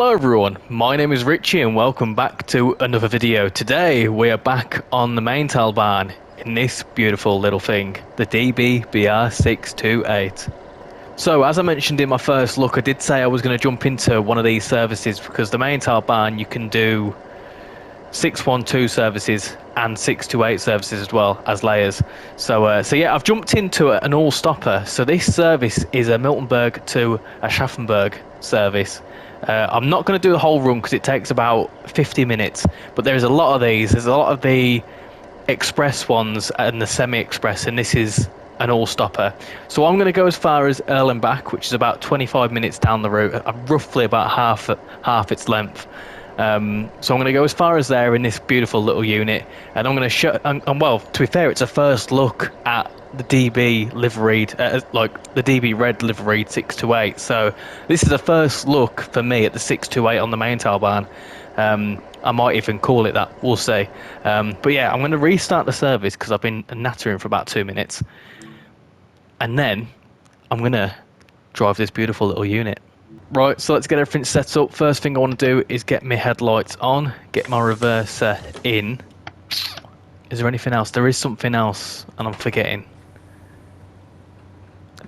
Hello everyone, my name is Richie and welcome back to another video. Today we are back on the Maintalbahn in this beautiful little thing, the DB-BR628. So as I mentioned in my first look, I did say I was going to jump into one of these services because the Maintalbahn you can do 612 services and 628 services as well as layers. So yeah, I've jumped into an all-stopper. So this service is a Miltenburg to Aschaffenburg service. I'm not going to do the whole run because it takes about 50 minutes, but there's a lot of these. There's a lot of the express ones and the semi-express, and this is an all-stopper. So I'm going to go as far as Erlenbach, which is about 25 minutes down the route, roughly about half its length. So I'm going to go as far as there in this beautiful little unit, and I'm going to show. And well, to be fair, it's a first look at the DB liveried, like the DB red liveried 628. So this is a first look for me at the 628 on the Maintalbahn. I might even call it that. We'll see. But yeah, I'm going to restart the service because I've been nattering for about 2 minutes, and then I'm going to drive this beautiful little unit. Right, so let's get everything set up. First thing I want to do is get my headlights on, get my reverser in. Is there anything else? There is something else, and I'm forgetting.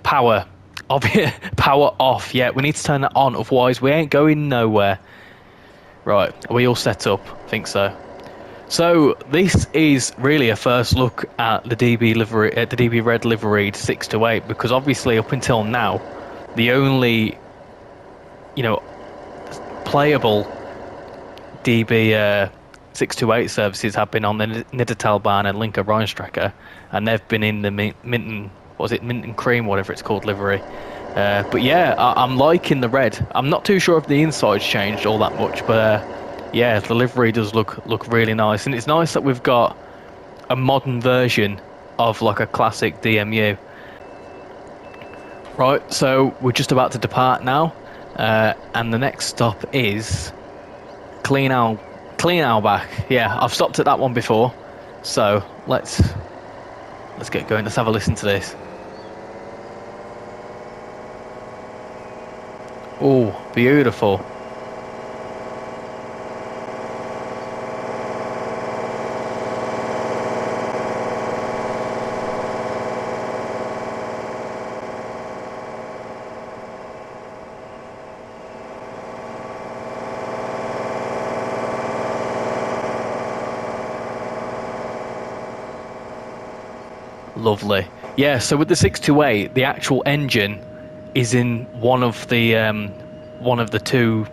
Power. Power off. Yeah, we need to turn that on, otherwise we ain't going nowhere. Right, are we all set up? I think so. So this is really a first look at the DB livery, the DB red liveried 628, because obviously up until now, the only playable DB 628 services have been on the Maintalbahn and Linker Rheinstrecke, and they've been in the Minton Cream, whatever it's called, livery. But yeah, I'm liking the red. I'm not too sure if the inside's changed all that much, but yeah, the livery does look really nice, and it's nice that we've got a modern version of like a classic DMU. Right, so we're just about to depart now. And the next stop is Maintalbahn. Yeah, I've stopped at that one before, so let's get going. Let's have a listen to this. Oh, beautiful. Lovely. Yeah, so with the 628, the actual engine is in one of the two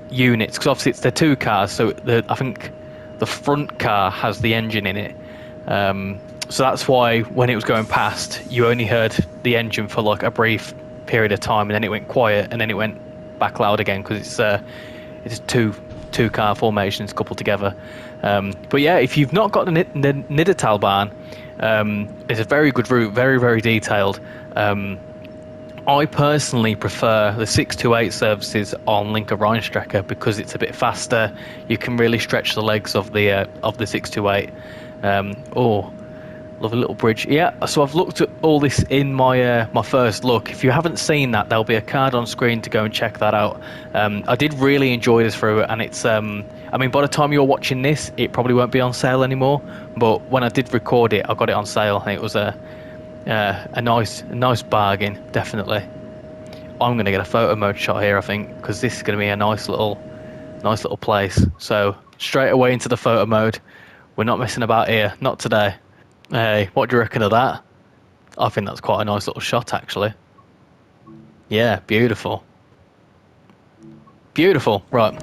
units, because obviously it's the two cars. So I think the front car has the engine in it. So that's why when it was going past, you only heard the engine for like a brief period of time, and then it went quiet, and then it went back loud again because it's two car formations coupled together. But yeah, if you've not got the Maintalbahn, it's a very good route, very detailed. I personally prefer the 628 services on Linker Rheinstrecke because it's a bit faster. You can really stretch the legs of the 628. Oh, love a little bridge. Yeah, so I've looked at all this in my my first look. If you haven't seen that, there'll be a card on screen to go and check that out. I did really enjoy this route, and it's I mean, by the time you're watching this, it probably won't be on sale anymore. But when I did record it, I got it on sale, and it was a nice bargain, definitely. I'm going to get a photo mode shot here, I think, because this is going to be a nice little place. So straight away into the photo mode. We're not messing about here, not today. Hey, what do you reckon of that? I think that's quite a nice little shot, actually. Yeah, beautiful. Beautiful. Right.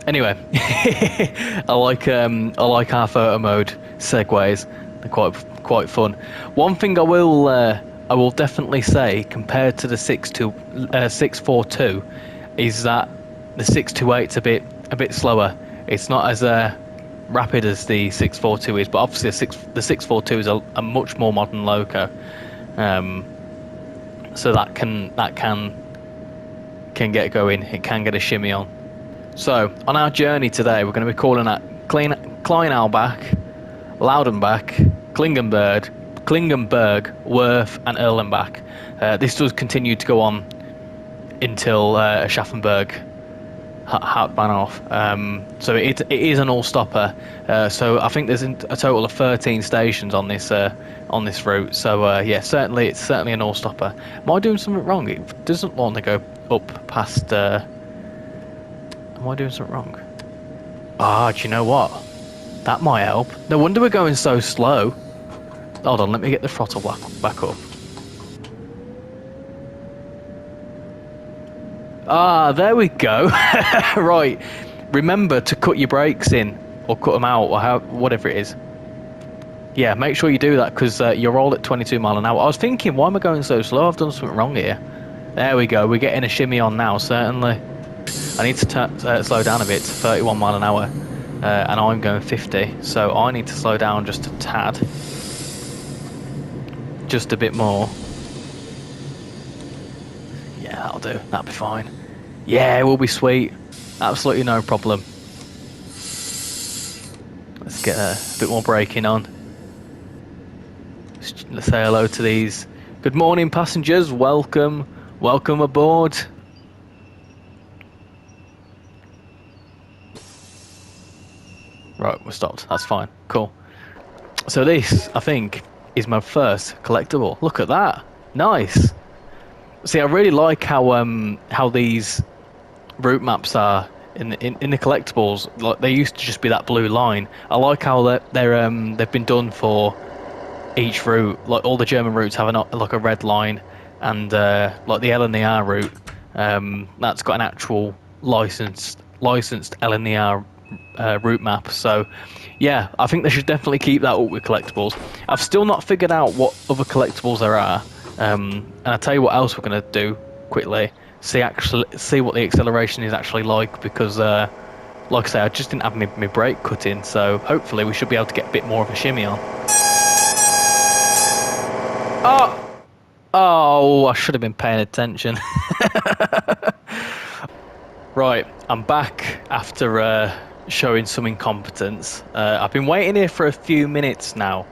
Anyway, I like our photo mode segues. They're quite fun. One thing I will definitely say, compared to the 642, is that the 628's a bit slower. It's not as rapid as the 642 is, but obviously the 642 is a much more modern loco. So that can get going. It can get a shimmy on. So on our journey today, we're going to be calling at Maintalbahn, Laudenbach, Klingenberg, Worth, and Erlenbach. This does continue to go on until Aschaffenburg Hartmann off. So it is an all-stopper. So I think there's a total of 13 stations on this route. So yeah, it's certainly an all-stopper. Am I doing something wrong? It doesn't want to go up past. Am I doing something wrong? Ah, do you know what? That might help. No wonder we're going so slow. Hold on, let me get the throttle back up. Ah, there we go. Right. Remember to cut your brakes in, or cut them out, or whatever it is. Yeah, make sure you do that, because you're all at 22 mile an hour. I was thinking, why am I going so slow? I've done something wrong here. There we go. We're getting a shimmy on now, certainly. I need to slow down a bit to 31 mile an hour, and I'm going 50, so I need to slow down just a tad. Just a bit more. Yeah, that'll do. That'll be fine. Yeah, it will be sweet. Absolutely no problem. Let's get a bit more braking on. Let's say hello to these. Good morning, passengers. Welcome aboard. Right, we're stopped. That's fine. Cool. So this, I think, is my first collectible. Look at that. Nice. See, I really like how these route maps are in the collectibles. Like, they used to just be that blue line. I like how they've been done for each route. Like, all the German routes have like a red line, and like the L and the R route, that's got an actual licensed L and the R route map. So yeah, I think they should definitely keep that up with collectibles. I've still not figured out what other collectibles there are, and I'll tell you what else we're going to do quickly. See what the acceleration is actually like, because like I say, I just didn't have my brake cut in, so hopefully we should be able to get a bit more of a shimmy on. Oh, I should have been paying attention. Right, I'm back after showing some incompetence. I've been waiting here for a few minutes now,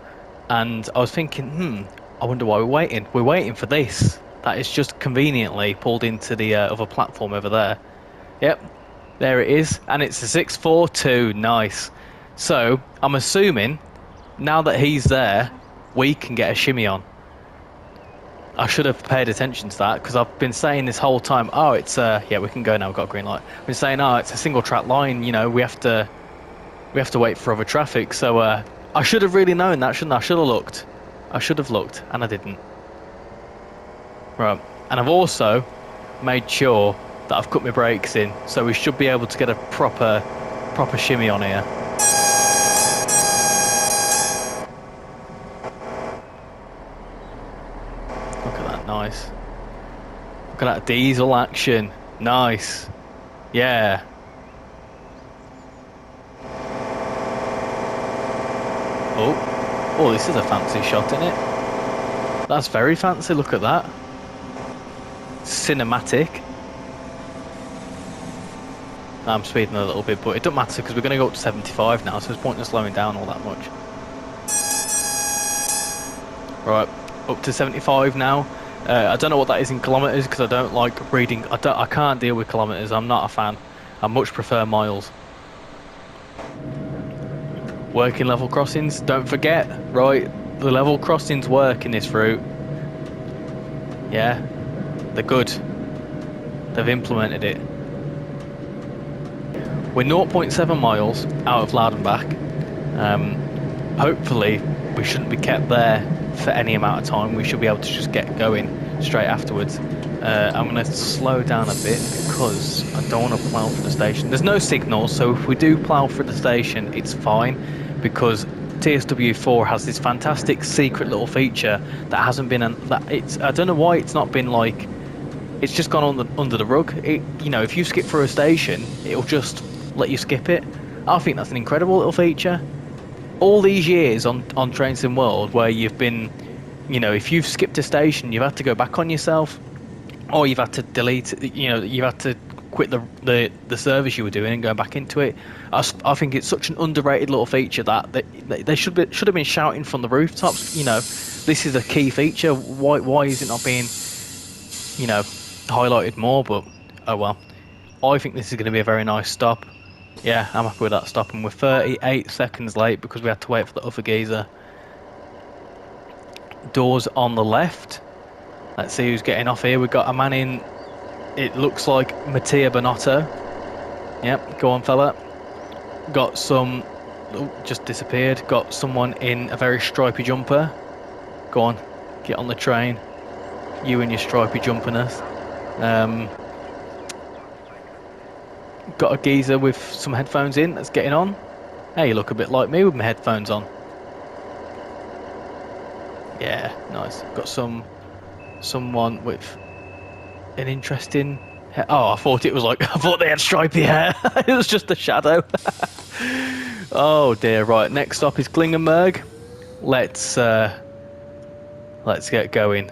and I was thinking, I wonder why we're waiting. We're waiting for this. That is just conveniently pulled into the other platform over there. Yep, there it is, and it's a 642. Nice. So I'm assuming now that he's there, we can get a shimmy on. I should have paid attention to that, because I've been saying this whole time, oh, it's yeah, we can go now, we've got a green light. I've been saying, oh, it's a single track line, you know, we have to wait for other traffic. So I should have really known that, shouldn't I? I should have looked, and I didn't. Right, and I've also made sure that I've cut my brakes in, so we should be able to get a proper shimmy on here. Nice. Look at that diesel action. Nice. Yeah. Oh, this is a fancy shot, isn't it? That's very fancy. Look at that. Cinematic. I'm speeding a little bit, but it doesn't matter, because we're going to go up to 75 now, so there's point in slowing down all that much. Right, up to 75 now. I don't know what that is in kilometres, because I don't like reading. I can't deal with kilometres. I'm not a fan. I much prefer miles. Working level crossings. Don't forget, right? The level crossings work in this route. Yeah, they're good. They've implemented it. We're 0.7 miles out of Laudenbach. Hopefully, we shouldn't be kept there for any amount of time. We should be able to just get going straight afterwards. I'm going to slow down a bit, because I don't want to plough for the station. There's no signal, so if we do plough for the station, it's fine, because TSW4 has this fantastic secret little feature that hasn't been I don't know why it's not been, like, it's just gone under the rug. You know, if you skip through a station, it'll just let you skip it. I think that's an incredible little feature. All these years on trainsimworld, where you've been, you know, if you've skipped a station, you've had to go back on yourself, or you've had to delete, you know, you've had to quit the service you were doing and go back into it. I think it's such an underrated little feature that they should have been shouting from the rooftops, you know, this is a key feature. Why is it not being, you know, highlighted more? But oh well. I think this is going to be a very nice stop. Yeah, I'm happy with that stop, and we're 38 seconds late because we had to wait for the other geezer. Doors on the left. Let's see who's getting off here. We've got a man in, it looks like Mattia Bonotto. Yep, go on, fella. Got some, oh, just disappeared. Got someone in a very stripy jumper. Go on, get on the train. You and your stripy jumperness. Got a geezer with some headphones in that's getting on. Hey, you look a bit like me with my headphones on. Yeah, nice. Got someone with an interesting hair. Oh, I thought it was like, I thought they had stripy hair. It was just a shadow. Oh dear. Right, next stop is Klingenberg. Let's get going.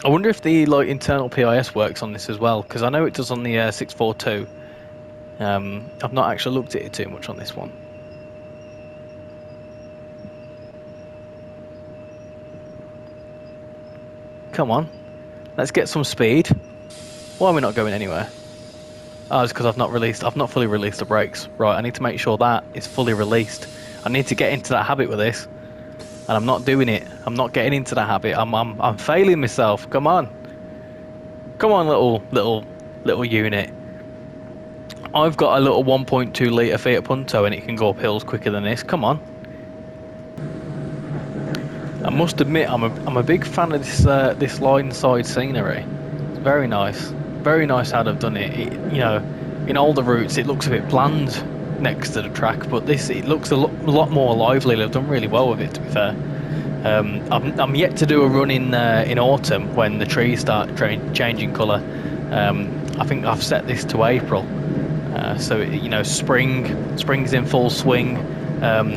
I wonder if the like internal PIS works on this as well, because I know it does on the 642. I've not actually looked at it too much on this one. Come on, let's get some speed. Why are we not going anywhere? Oh, it's because I've not fully released the brakes. Right, I need to make sure that is fully released. I need to get into that habit with this, and I'm not doing it. I'm not getting into that habit. I'm failing myself. Come on, little unit. I've got a little 1.2 litre Fiat Punto, and it can go up hills quicker than this. Come on. I must admit, I'm a big fan of this line side scenery. It's very nice how they've done it. You know, in older routes it looks a bit bland next to the track, but it looks a lot more lively. They've done really well with it, to be fair. I'm yet to do a run in autumn when the trees start changing colour. I think I've set this to April, so you know, spring's in full swing.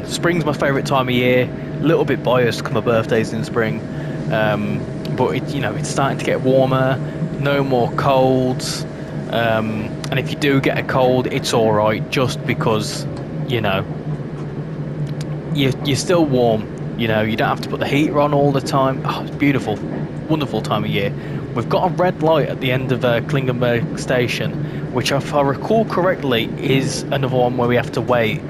Spring's my favourite time of year. A little bit biased because my birthday's in spring, but it's starting to get warmer. No more colds, and if you do get a cold, it's all right, just because you're still warm. You don't have to put the heater on all the time. Oh, it's beautiful, wonderful time of year. We've got a red light at the end of Klingenberg station, which, if I recall correctly, is another one where we have to wait.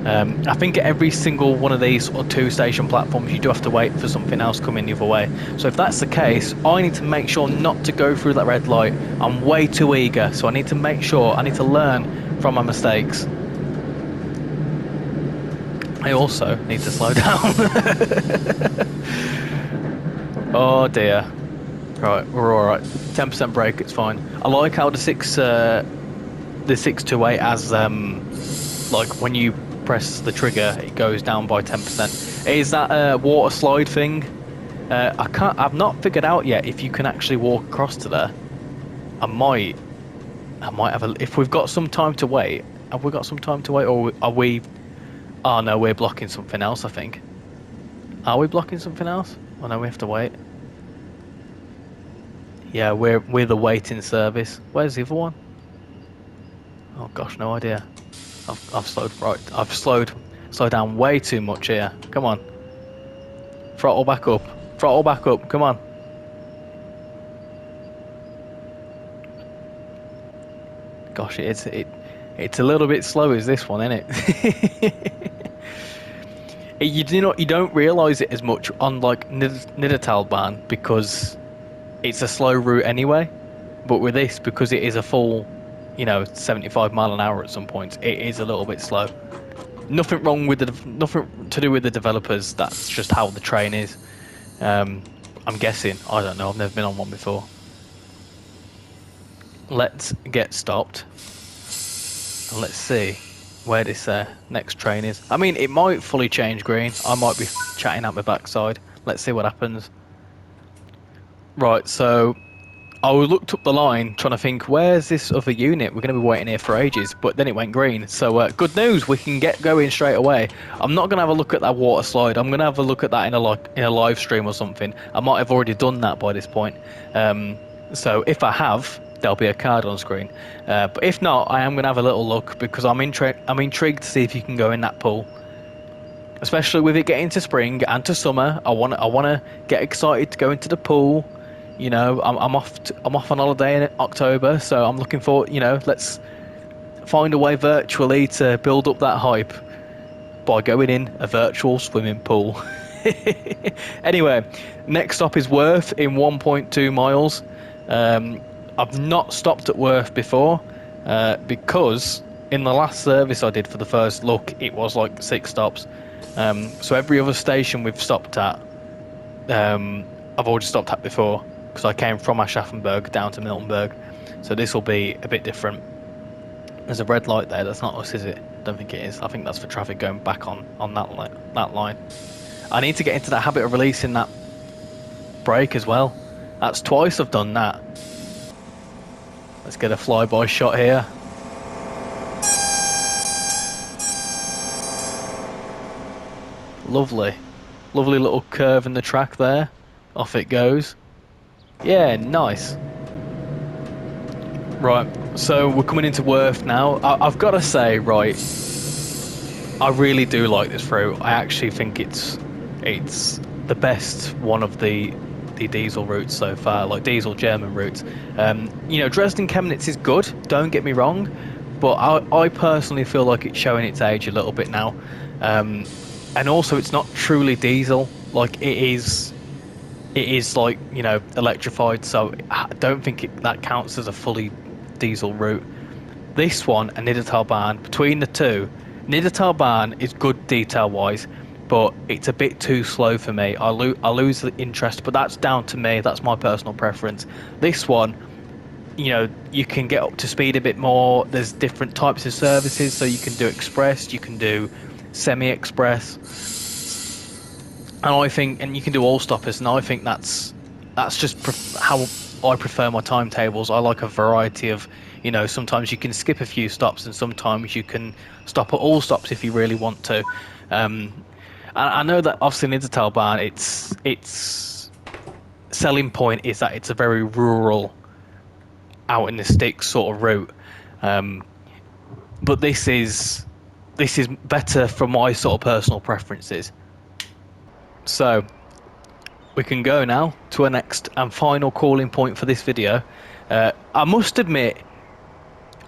I think at every single one of these sort of 2-station platforms, you do have to wait for something else coming the other way. So if that's the case, I need to make sure not to go through that red light. I'm way too eager, so I need to learn from my mistakes. I also need to slow down. Oh dear. Right, we're all right. 10% brake, it's fine. I like how the 628 has like when you press the trigger, it goes down by 10%. Is that a water slide thing? I've not figured out yet if you can actually walk across to there. I might have if we've got some time to wait. Have we got some time to wait, or are we? Oh no, we're blocking something else, I think. Are we blocking something else? Oh no, we have to wait. Yeah, we're the waiting service. Where's the other one? Oh gosh, no idea. I've slowed down way too much here. Come on. Throttle back up. Come on. Gosh, it's a little bit slow, is this one, isn't it? You don't realise it as much on like Maintalbahn because it's a slow route anyway. But with this, because it is a full 75 mile an hour at some points, it is a little bit slow. Nothing to do with the developers. That's just how the train is. I'm guessing. I don't know. I've never been on one before. Let's get stopped and let's see where this next train is. I mean, it might fully change green. I might be chatting out my backside. Let's see what happens. Right, so I looked up the line trying to think, where's this other unit? We're going to be waiting here for ages, but then it went green. So good news, we can get going straight away. I'm not going to have a look at that water slide. I'm going to have a look at that in a live stream or something. I might have already done that by this point. So if I have, there'll be a card on screen. But if not, I am going to have a little look because I'm intrigued to see if you can go in that pool. Especially with it getting to spring and to summer, I want to get excited to go into the pool. You know, I'm off on holiday in October, so I'm looking forward. You know, let's find a way virtually to build up that hype by going in a virtual swimming pool. Anyway, next stop is Worth in 1.2 miles. Um, I've not stopped at Worth before because in the last service I did for the first look, it was like 6 stops. So every other station we've stopped at, I've already stopped at before because I came from Aschaffenburg down to Miltenburg. So this will be a bit different. There's a red light there. That's not us, is it? Don't think it is. I think that's for traffic going back on that line. I need to get into that habit of releasing that brake as well. That's twice I've done that. Let's get a flyby shot here. Lovely. Lovely little curve in the track there. Off it goes. Yeah, nice. Right, so we're coming into Worth now. I've got to say, right, I really do like this route. I actually think it's the best one of the diesel routes so far, like diesel German routes. You know, Dresden-Chemnitz is good, don't get me wrong, but I personally feel like it's showing its age a little bit now. And also it's not truly diesel, like it is like, you know, electrified, so I don't think that counts as a fully diesel route. This one and Maintalbahn, between the two, Maintalbahn is good detail wise, but it's a bit too slow for me. I lose the interest, but that's down to me. That's my personal preference. This one, you know, you can get up to speed a bit more. There's different types of services, so you can do express, you can do semi-express, and I think, and you can do all stoppers. And I think that's just how I prefer my timetables. I like a variety of, you know, sometimes you can skip a few stops, and sometimes you can stop at all stops if you really want to. I know that obviously in Maintalbahn, its selling point is that it's a very rural, out in the sticks sort of route. But this is better for my sort of personal preferences. So we can go now to our next and final calling point for this video. I must admit,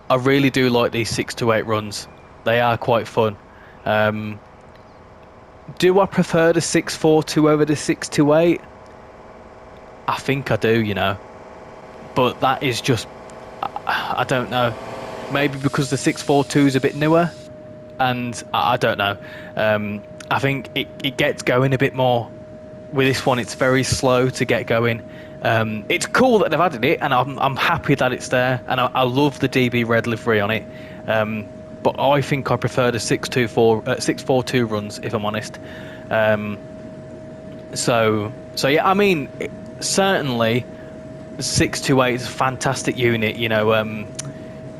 I really do like these 6 to 8 runs. They are quite fun. Do I prefer the 642 over the 628? I think I do, you know. But that is just, I don't know. Maybe because the 642 is a bit newer, and I don't know. I think it gets going a bit more. With this one, it's very slow to get going. It's cool that they've added it, and I'm happy that it's there, and I love the DB red livery on it. But I think I prefer the 642 runs, if I'm honest. So yeah, I mean, certainly the 628 is a fantastic unit. You know,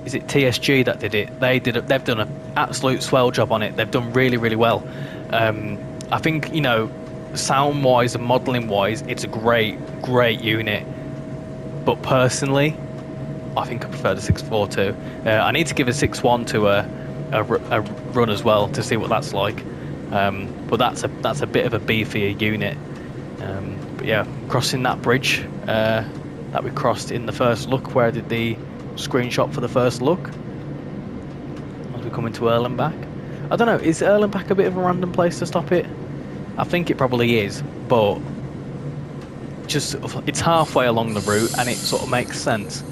is it TSG that did it? They've done an absolute swell job on it. They've done really well. I think, you know, sound wise and modelling wise, it's a great unit. But personally, I think I prefer the 642. I need to give a 6-1 to a run as well to see what that's like. But that's a bit of a beefier unit. But yeah, crossing that bridge that we crossed in the first look, where I did the screenshot for the first look. As we come into Erlenbach. I don't know, is Erlenbach a bit of a random place to stop it? I think it probably is, but just it's halfway along the route, and it sort of makes sense.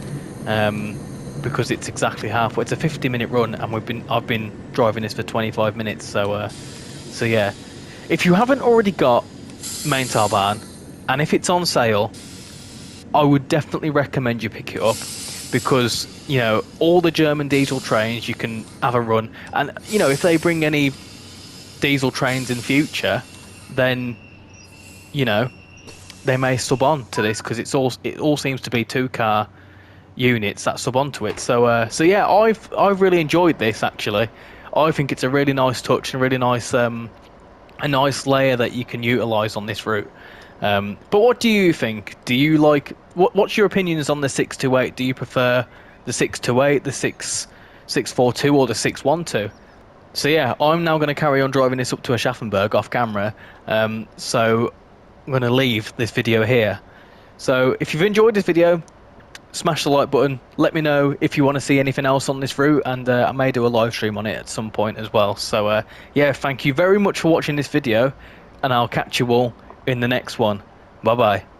Because it's exactly halfway. It's a 50-minute run, and I've been driving this for 25 minutes. So yeah, if you haven't already got Maintalbahn, and if it's on sale, I would definitely recommend you pick it up, because, you know, all the German diesel trains, you can have a run, and, you know, if they bring any diesel trains in future, then, you know, they may sub on to this, because it all seems to be 2-car units that sub onto it. So yeah, I've really enjoyed this, actually. I think it's a really nice touch and really nice a nice layer that you can utilize on this route. But what do you think? Do you like what's your opinions on the 628? Do you prefer the 628, the 642, or the 612? So yeah, I'm now going to carry on driving this up to Aschaffenburg off camera. So I'm going to leave this video here. So if you've enjoyed this video, smash the like button. Let me know if you want to see anything else on this route, and I may do a live stream on it at some point as well. So yeah, thank you very much for watching this video, and I'll catch you all in the next one. Bye bye.